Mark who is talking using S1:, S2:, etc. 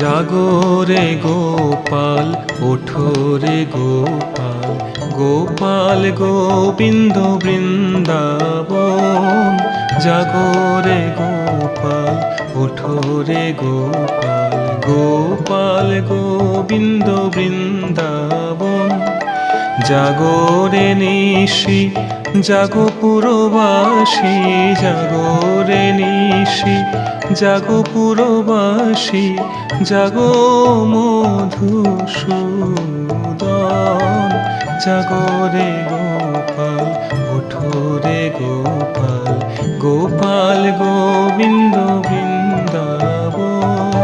S1: জাগরে গোপাল ওঠো রে গোপাল, গোপাল গোবিন্দ বৃন্দাবন। জাগরে গোপাল ওঠো রে গোপাল, গোপাল গোবিন্দ বৃন্দাবন। জাগরে নিশি জাগো পুরবাসী, জাগরে নিশি জাগো পুরবাসী, জাগো মধুসূদন। জাগরে গোপাল ওঠো রে গোপাল, গোপাল গোবিন্দ বৃন্দাবন।